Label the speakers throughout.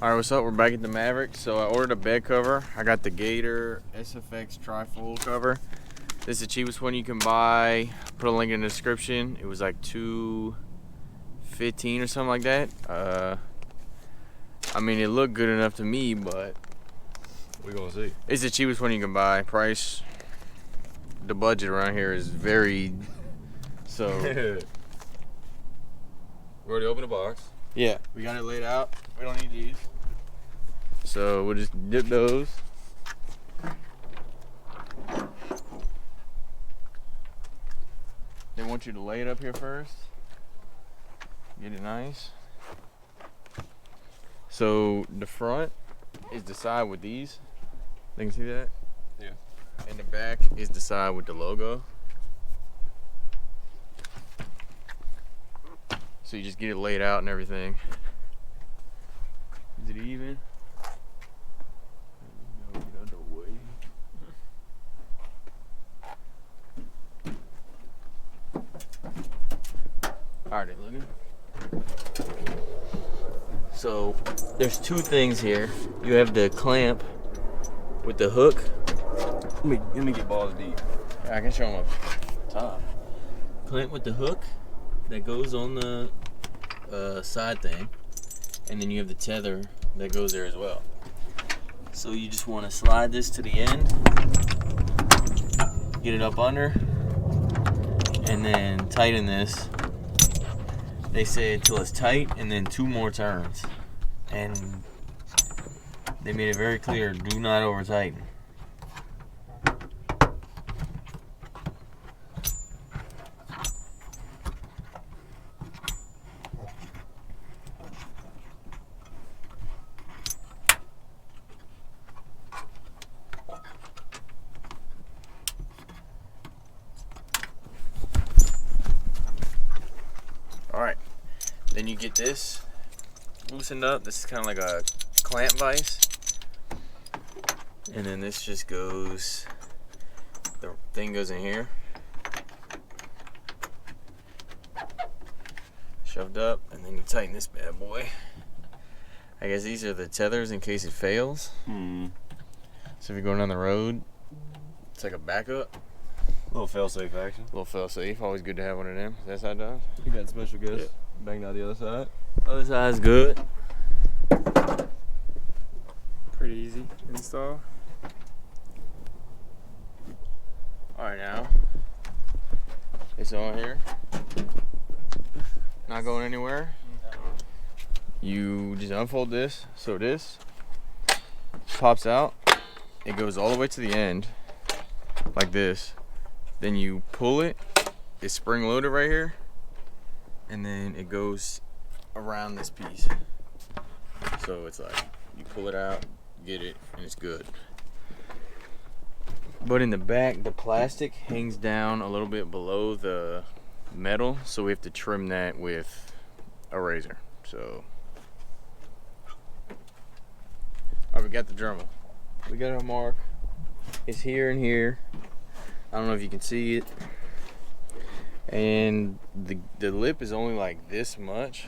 Speaker 1: Alright, what's up? We're back at the Maverick. So I ordered a bed cover. I got the GATOR SFX trifold cover. This is the cheapest one you can buy. Put a link in the description. It was like $2.15 or something like that. I mean, it looked good enough to me, but
Speaker 2: we gonna see.
Speaker 1: It's the cheapest one you can buy. Price, the budget around here is very so.
Speaker 2: We already opened the box.
Speaker 1: Yeah, we got it laid out. We don't need these. So we'll just dip those. They want you to lay it up here first. Get it nice. So the front is the side with these. You can see that?
Speaker 2: Yeah.
Speaker 1: And the back is the side with the logo. So you just get it laid out and everything. Is it even? No, get out of the way. Alright, looking. So there's two things here. You have the clamp with the hook.
Speaker 2: Let me get balls deep.
Speaker 1: I can show them up top. Clamp with the hook that goes on the side thing, and then you have the tether that goes there as well. So you just want to slide this to the end, get it up under, and then tighten this. They say until it's tight, and then 2 more turns. And they made it very clear, do not over tighten. Alright, then you get this loosened up. This is kind of like a clamp vise. And then this just goes, the thing goes in here. Shoved up, and then you tighten this bad boy. I guess these are the tethers in case it fails. So if you're going down the road, it's like a backup.
Speaker 2: Little fail-safe action.
Speaker 1: Little fail-safe, always good to have one of them. Is that side done?
Speaker 2: You got special guest. Yeah. Bang down the other side.
Speaker 1: Other side's good.
Speaker 3: Pretty easy install.
Speaker 1: Alright, now it's on here. Not going anywhere. You just unfold this, so this pops out. It goes all the way to the end, like this. Then you pull it, it's spring loaded right here, and then it goes around this piece. So it's like, you pull it out, get it, and it's good. But in the back, the plastic hangs down a little bit below the metal, so we have to trim that with a razor. So, alright, we got the Dremel. We got our mark. It's here and here. I don't know if you can see it. And the lip is only like this much,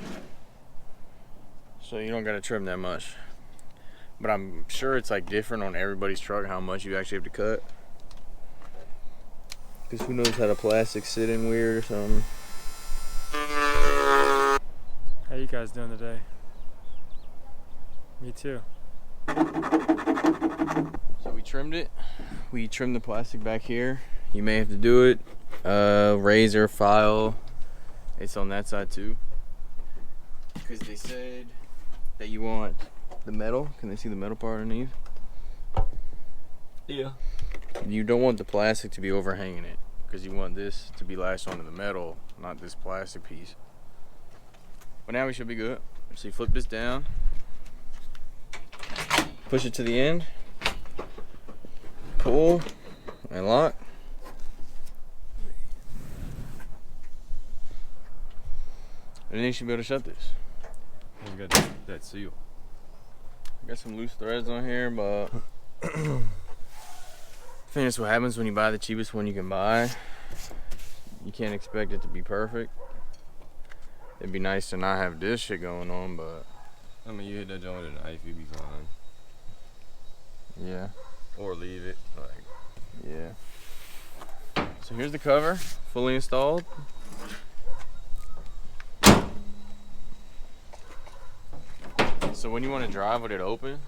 Speaker 1: so you don't gotta trim that much. But I'm sure it's like different on everybody's truck how much you actually have to cut. Cause who knows how the plastic sit in weird or something.
Speaker 3: How you guys doing today? Me too.
Speaker 1: So we trimmed it. We trimmed the plastic back here. You may have to do it. Razor, file. It's on that side too. Because they said that you want the metal. Can they see the metal part underneath?
Speaker 2: Yeah.
Speaker 1: You don't want the plastic to be overhanging it. Because you want this to be lashed onto the metal, not this plastic piece. But now we should be good. So you flip this down. Push it to the end. Pull and lock. And then you should be able to shut this.
Speaker 2: We got that seal.
Speaker 1: Got some loose threads on here, but I think that's what happens when you buy the cheapest one you can buy. You can't expect it to be perfect. It'd be nice to not have this shit going on, but
Speaker 2: I mean, you hit that joint with a knife, you'd be fine.
Speaker 1: Yeah.
Speaker 2: Or leave it. Like,
Speaker 1: Yeah. So here's the cover, fully installed. So when you want to drive with it open,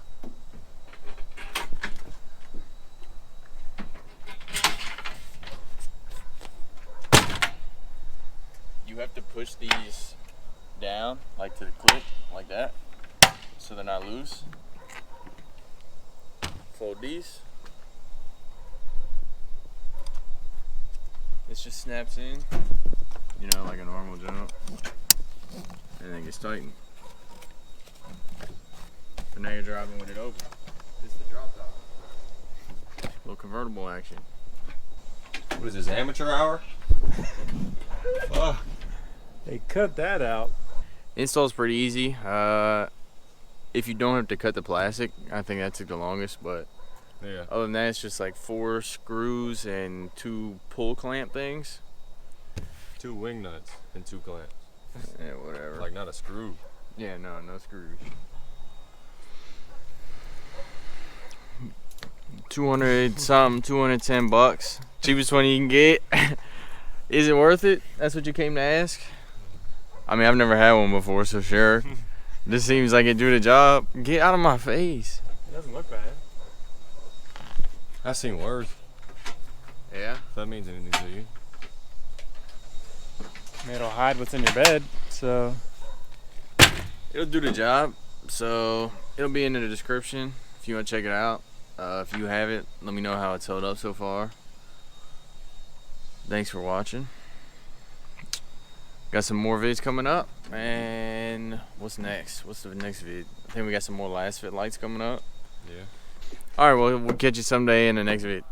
Speaker 1: you have to push these down, like to the clip, like that, so they're not loose. Fold these. This just snaps in, you know, like a normal jump, and then gets tightened. So now you're driving with it open. This is the drop top. Little convertible action.
Speaker 2: what is this, amateur hour? Fuck.
Speaker 3: They cut that out.
Speaker 1: Install's pretty easy. If you don't have to cut the plastic, I think that took the longest, but
Speaker 2: Yeah.
Speaker 1: other than that, it's just like 4 screws and 2 pull clamp things.
Speaker 2: 2 wing nuts and 2 clamps.
Speaker 1: Yeah, whatever.
Speaker 2: Like, not a screw.
Speaker 1: Yeah, no screws. 200 something, 210 bucks. Cheapest one you can get. Is it worth it? That's what you came to ask? I mean, I've never had one before, so sure. This seems like it do the job. Get out of my face.
Speaker 3: It doesn't look bad.
Speaker 2: I've seen worse.
Speaker 1: Yeah?
Speaker 2: If that means anything to you.
Speaker 3: I mean, it'll hide what's in your bed, so.
Speaker 1: It'll do the job. So it'll be in the description if you want to check it out. If you have it, let me know how it's held up so far. Thanks for watching. Got some more vids coming up. And what's next? What's the next vid? I think we got some more Lastfit lights coming up.
Speaker 2: Yeah.
Speaker 1: Alright, well, we'll catch you someday in the next vid.